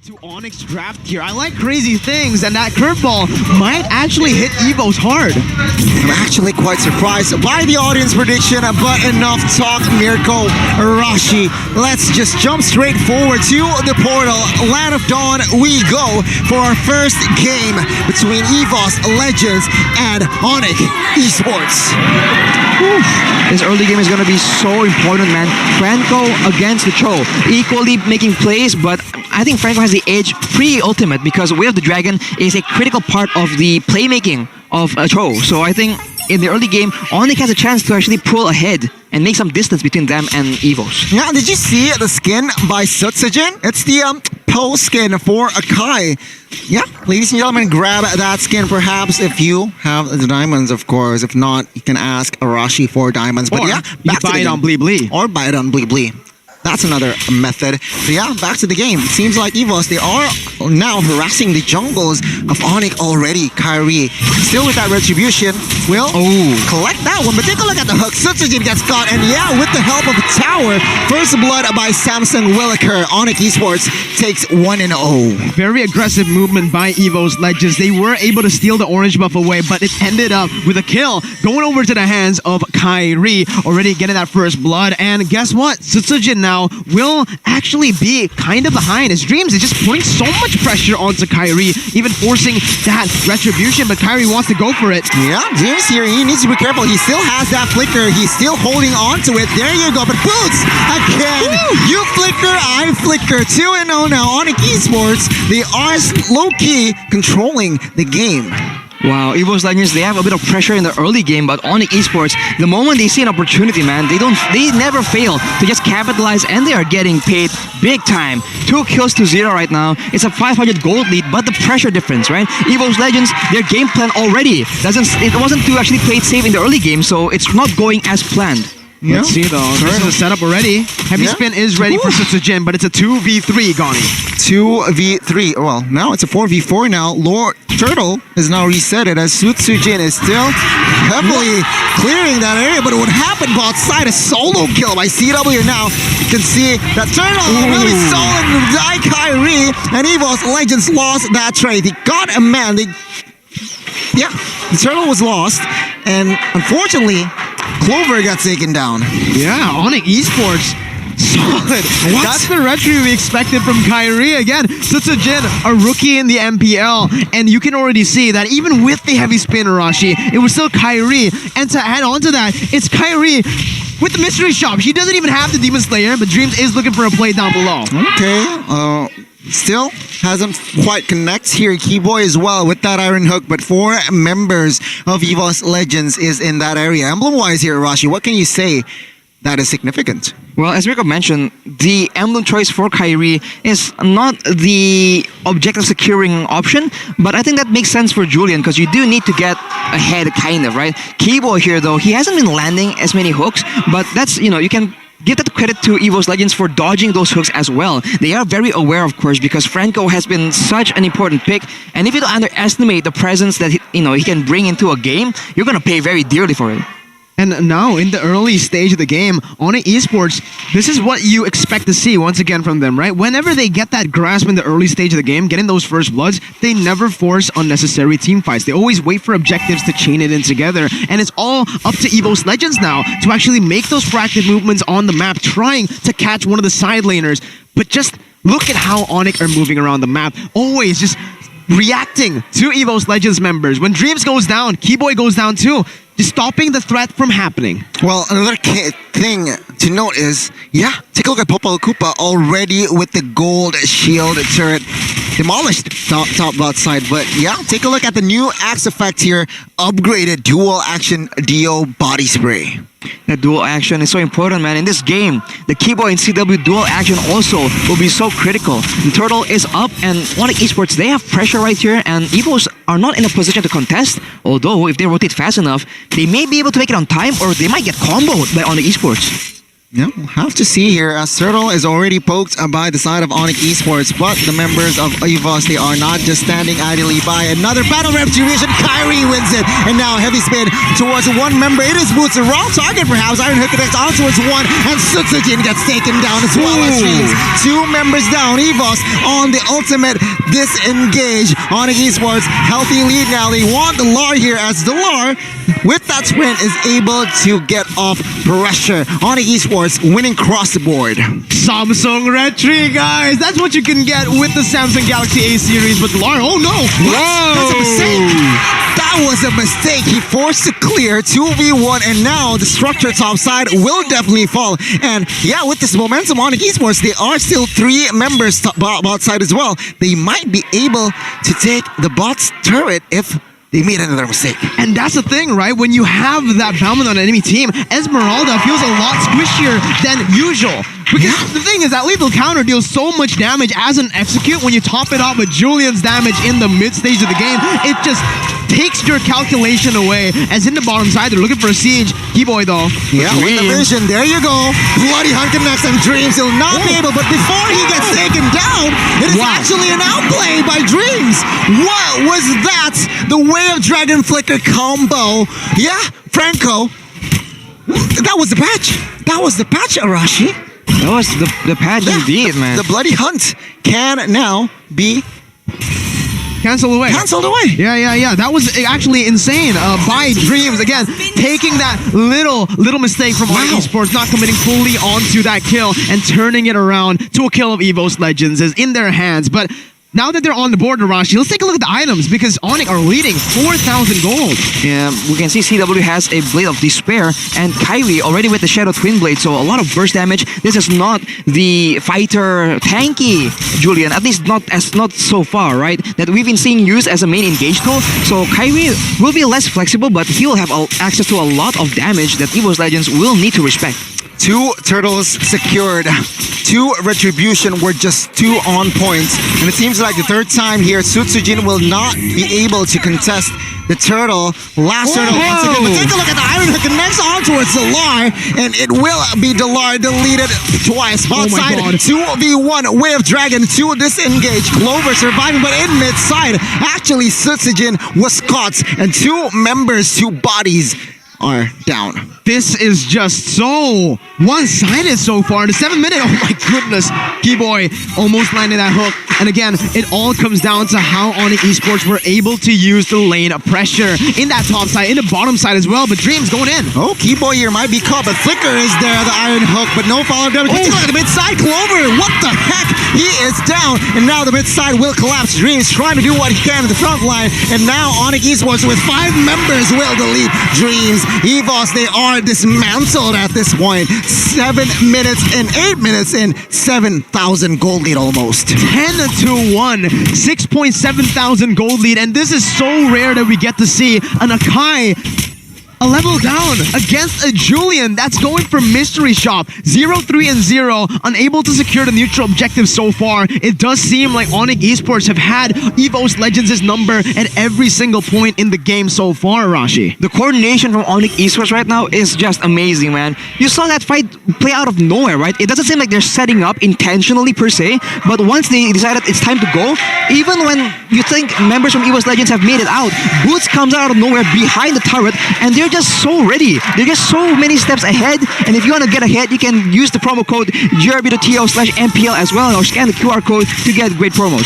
To Onyx draft here. I like crazy things, and that curveball might actually hit Evos hard. I'm actually quite surprised by the audience prediction, but enough talk, Mirko Rashi. Let's just jump straight forward to the portal. Land of Dawn, we go for our first game between Evos Legends and Onic Esports. This early game is going to be so important, man. Franco against the Cho, equally making plays, but I think Franco has the edge pre-ultimate because Way of the Dragon is a critical part of the playmaking of Cho. So I think in the early game, Onic has a chance to actually pull ahead and make some distance between them and Evos. Yeah, did you see the skin by Sutsujin? It's the Poe skin for Akai. Yeah, ladies and gentlemen, grab that skin perhaps if you have the diamonds, of course. If not, you can ask Arashi for diamonds. But or yeah, you buy it on Bleeblee. Or buy it on Bleeblee. That's another method. So yeah, back to the game. Seems like Evos, they are now harassing the jungles of Onic already. Kyrie, still with that retribution, will collect that one. But take a look at the hook. Sutsujin gets caught. And yeah, with the help of a tower, first blood by Samsung will occur. Onic Esports takes 1-0. Very aggressive movement by Evos Legends. They were able to steal the orange buff away, but it ended up with a kill going over to the hands of Kyrie, already getting that first blood. And guess what? Sutsujin now will actually be kind of behind. His Dreams is just putting so much pressure onto Kyrie, even forcing that retribution, but Kyrie wants to go for it. Yeah, Dreams here, he needs to be careful. He still has that flicker. He's still holding on to it. There you go. But Boots, again, you flicker, I flicker. 2-0 now. Onic Esports, they are low-key controlling the game. Wow, Evos Legends, they have a bit of pressure in the early game, but Onic Esports, the moment they see an opportunity, man, they never fail to just capitalize, and they are getting paid big time. 2 kills to 0 right now. It's a 500 gold lead, but the pressure difference, right? Evos Legends, their game plan already it wasn't to actually play it safe in the early game, so it's not going as planned. Yeah. Let's see though. This is a setup already. Heavy spin is ready for Sutsujin, but it's a 2v3, Gani. 2v3. Well, now it's a 4v4 now. Lord Turtle is now resetted as Sutsujin is still heavily clearing that area, but what happened outside a solo kill by CW now. You can see that Turtle really stolen by Kyrie, and Evos Legends lost that trade. He got a man. The Turtle was lost, and unfortunately, Clover got taken down. Yeah, Onic Esports. Solid. That's the retro we expected from Kyrie. Again, Sutsujin, a rookie in the MPL. And you can already see that even with the heavy spin, Arashi, it was still Kyrie. And to add on to that, it's Kyrie with the mystery shop. He doesn't even have the Demon Slayer, but Dreams is looking for a play down below. Okay, still hasn't quite connects here. Keyboy as well with that iron hook, but 4 members of Evos Legends is in that area. Emblem-wise here, Rashi, what can you say that is significant? Well, as Rico mentioned, the emblem choice for Kyrie is not the objective securing option, but I think that makes sense for Julian because you do need to get ahead, kind of, right? Keyboy here, though, he hasn't been landing as many hooks, but that's, you can give that credit to Evos Legends for dodging those hooks as well. They are very aware, of course, because Franco has been such an important pick. And if you don't underestimate the presence that he can bring into a game, you're going to pay very dearly for it. And now, in the early stage of the game, Onic Esports, this is what you expect to see once again from them, right? Whenever they get that grasp in the early stage of the game, getting those first bloods, they never force unnecessary team fights. They always wait for objectives to chain it in together. And it's all up to Evos Legends now to actually make those proactive movements on the map, trying to catch one of the side laners. But just look at how Onic are moving around the map. Always just reacting to Evos Legends members. When Dreams goes down, Keyboy goes down too. Just stopping the threat from happening. Well, another thing to note is, take a look at Popol Koopa already with the gold shield turret demolished top bot side. But take a look at the new Axe effect here, upgraded dual action Dio body spray. That dual action is so important, man. In this game, the Keyboy and CW dual action also will be so critical. The Turtle is up, and Onic Esports, they have pressure right here, and Evos are not in a position to contest. Although, if they rotate fast enough, they may be able to make it on time, or they might get comboed by Onic Esports. Yeah, we'll have to see here as Turtle is already poked by the side of Onic Esports, but the members of Evos, they are not just standing idly by. Another battle retribution, Kyrie wins it, and now heavy spin towards one member. It is Boots, the wrong target perhaps. Iron Hook connects on towards one, and Sutsujin gets taken down as well as Dreams. Two members down, Evos on the ultimate disengage. Onic Esports, healthy lead now. They want the Lar here as the Lar, with that sprint, is able to get off pressure. Onic Esports winning across the board. Samsung Red Tree, guys. That's what you can get with the Samsung Galaxy A series. But Lar, oh no! That's a mistake. That was a mistake. He forced to clear 2v1, and now the structure topside will definitely fall. And yeah, with this momentum on Esports, they are still 3 members bot side as well. They might be able to take the bot's turret if they made another mistake. And that's the thing, right? When you have that Bowman on an enemy team, Esmeralda feels a lot squishier than usual. Because the thing is that lethal counter deals so much damage as an execute. When you top it off with Julian's damage in the mid stage of the game, it just takes your calculation away. As in the bottom side, they're looking for a siege. Keyboy though. Yeah, with the vision, there you go. Bloody Hunt connects and Dreams. He'll not be able, but before he gets taken down, it is actually an outplay by Dreams. What was that? The Way of Dragon Flicker combo. Yeah, Franco. That was the patch. That was the patch, Arashi. That was the patch indeed, man. The Bloody Hunt can now be Cancelled away. cancelled away. Yeah. That was actually insane by Dreams. Again, taking that little mistake from Onic Esports, not committing fully onto that kill and turning it around to a kill of Evos Legends is in their hands. But now that they're on the board, Arashi, let's take a look at the items because Onic are leading 4,000 gold. Yeah, we can see CW has a Blade of Despair and Kyrie already with the Shadow Twin Blade, so a lot of burst damage. This is not the fighter tanky Julian, at least not so far, right? That we've been seeing used as a main engage tool. So Kyrie will be less flexible, but he'll have access to a lot of damage that Evos Legends will need to respect. 2 turtles secured. 2 retribution were just 2 on points. And it seems like the third time here, Sutsujin will not be able to contest the turtle. Last turtle once again. But take a look at the Iron Hook connects on towards the Lar, and it will be the Lar deleted twice. Bot side, 2v1, Way of Dragon, 2 disengage. Clover surviving, but in mid side, actually Sutsujin was caught, and 2 members, 2 bodies are down. This is just so one-sided so far. The 7 minute, oh my goodness. Keyboy almost landed that hook. And again, it all comes down to how Onic Esports were able to use the lane of pressure in that top side, in the bottom side as well. But Dreams going in. Oh, Keyboy here might be caught, but Flicker is there, the Iron Hook, but no follow-up damage. Take a look at the mid-side, Clover, what the heck? He is down, and now the mid-side will collapse. Dreams trying to do what he can in the front line, and now Onic Esports with 5 members will delete Dreams. Evos, they are dismantled at this point. 7 minutes and 8 minutes in, 7,000 gold lead almost. 10-1, 6.7 thousand gold lead, and this is so rare that we get to see an Akai a level down against a Julian that's going for Mystery Shop. 0-3-0, unable to secure the neutral objective so far. It does seem like Onic Esports have had Evos Legends' number at every single point in the game so far, Rashi. The coordination from Onic Esports right now is just amazing, man. You saw that fight play out of nowhere, right? It doesn't seem like they're setting up intentionally per se, but once they decided it's time to go, even when you think members from Evos Legends have made it out, Boots comes out of nowhere behind the turret, and they're just so ready. They're just so many steps ahead, and if you want to get ahead, you can use the promo code GRB.TO/MPL as well, or scan the QR code to get great promos.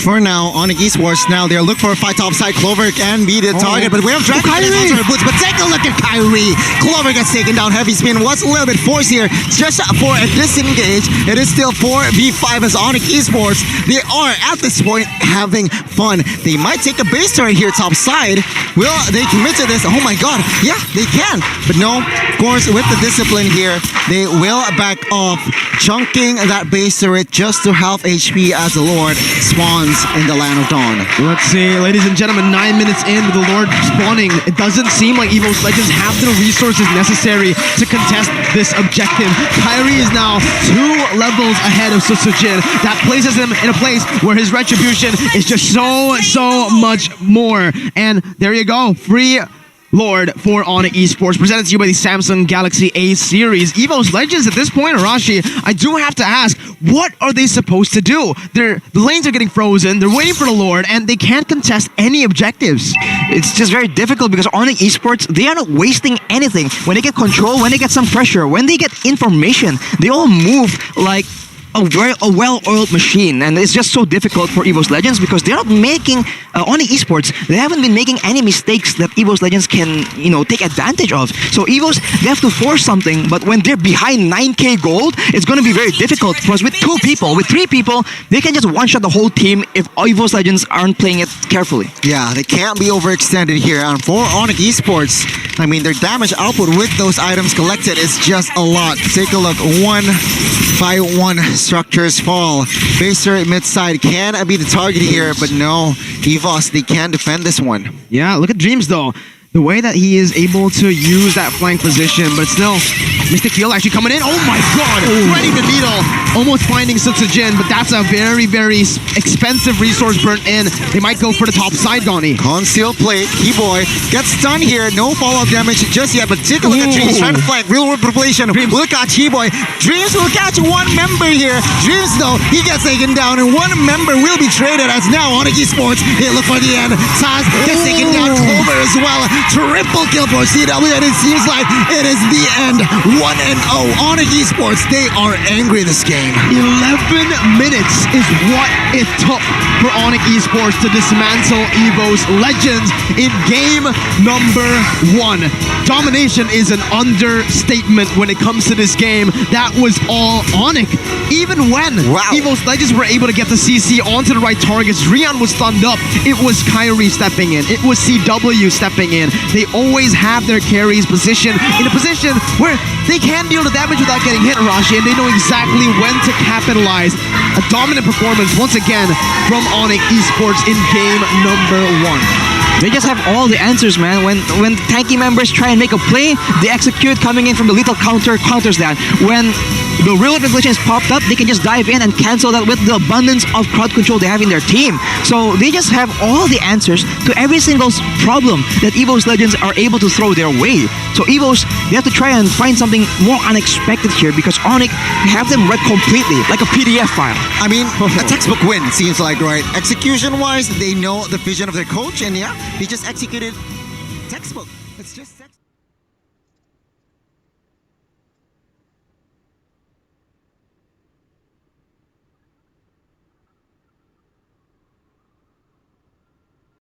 For now, Onic Esports now, they're looking for a fight topside. Clover can be the target, but we have Dragon Kyrie. Boots. But take a look at Kyrie. Clover gets taken down. Heavy spin was a little bit forced here. Just for a disengage. It is still 4v5 as Onic Esports. They are at this point having fun. They might take a base turret here topside. Will they commit to this? Oh my god. Yeah, they can. But no, of course, with the discipline here, they will back off, chunking that base turret just to half HP as the Lord spawns in the Land of Dawn. Let's see, ladies and gentlemen, 9 minutes in with the Lord spawning. It doesn't seem like Evos Legends have the resources necessary to contest this objective. Kyrie is now 2 levels ahead of Sutsujin. That places him in a place where his retribution is just so much more. And there you go, free Lord for Onic Esports, presented to you by the Samsung Galaxy A series. Evos Legends at this point, Arashi, I do have to ask, what are they supposed to do? The lanes are getting frozen, they're waiting for the Lord, and they can't contest any objectives. It's just very difficult because Onic Esports, they are not wasting anything. When they get control, when they get some pressure, when they get information, they all move like a well-oiled machine, and it's just so difficult for Evos Legends because they're not making Onic Esports. They haven't been making any mistakes that Evos Legends can, take advantage of. So Evos, they have to force something, but when they're behind 9k gold, it's going to be very difficult because with 2 people, with 3 people, they can just one-shot the whole team if Evos Legends aren't playing it carefully. Yeah, they can't be overextended here. And for Onic Esports, I mean, their damage output with those items collected is just a lot. Take a look. 1 by 1 structures fall. Baser mid-side can be the target here, but no. Evos, they can't defend this one. Yeah, look at Dreams though. The way that he is able to use that flank position, but still, Mystic Field actually coming in. Oh my god! Threading the needle. Almost finding Sutsujin, but that's a very, very expensive resource burnt in. They might go for the top side, Gani. Conceal plate. Keyboy gets stunned here. No follow-up damage just yet, but take a look at Dreams trying to flank. Real world population. Look at Keyboy. Dreams will catch 1 member here. Dreams though, he gets taken down, and 1 member will be traded as now Onic Esports. They look for the end. Taz gets taken down. Clover as well. Triple kill for CW, and it seems like it is the end. 1-0. Onic Esports, they are angry this game. 11 minutes is what it took for Onic Esports to dismantle Evos Legends in game number 1. Domination is an understatement when it comes to this game. That was all Onic. Even when Evos Legends were able to get the CC onto the right targets, Rian was stunned up. It was Kyrie stepping in. It was CW stepping in. They always have their carries position in a position where they can deal the damage without getting hit, Arashi, and they know exactly when to capitalize. A dominant performance once again from Onic Esports in game number 1. They just have all the answers, man. When tanky members try and make a play, they execute. Coming in from the lethal counters that. When the real regulations popped up, they can just dive in and cancel that with the abundance of crowd control they have in their team. So they just have all the answers to every single problem that Evos Legends are able to throw their way. So Evos, they have to try and find something more unexpected here because Onic have them read completely, like a PDF file. I mean, a textbook win seems like, right? Execution-wise, they know the vision of their coach, and yeah, they just executed textbook. It's just textbook.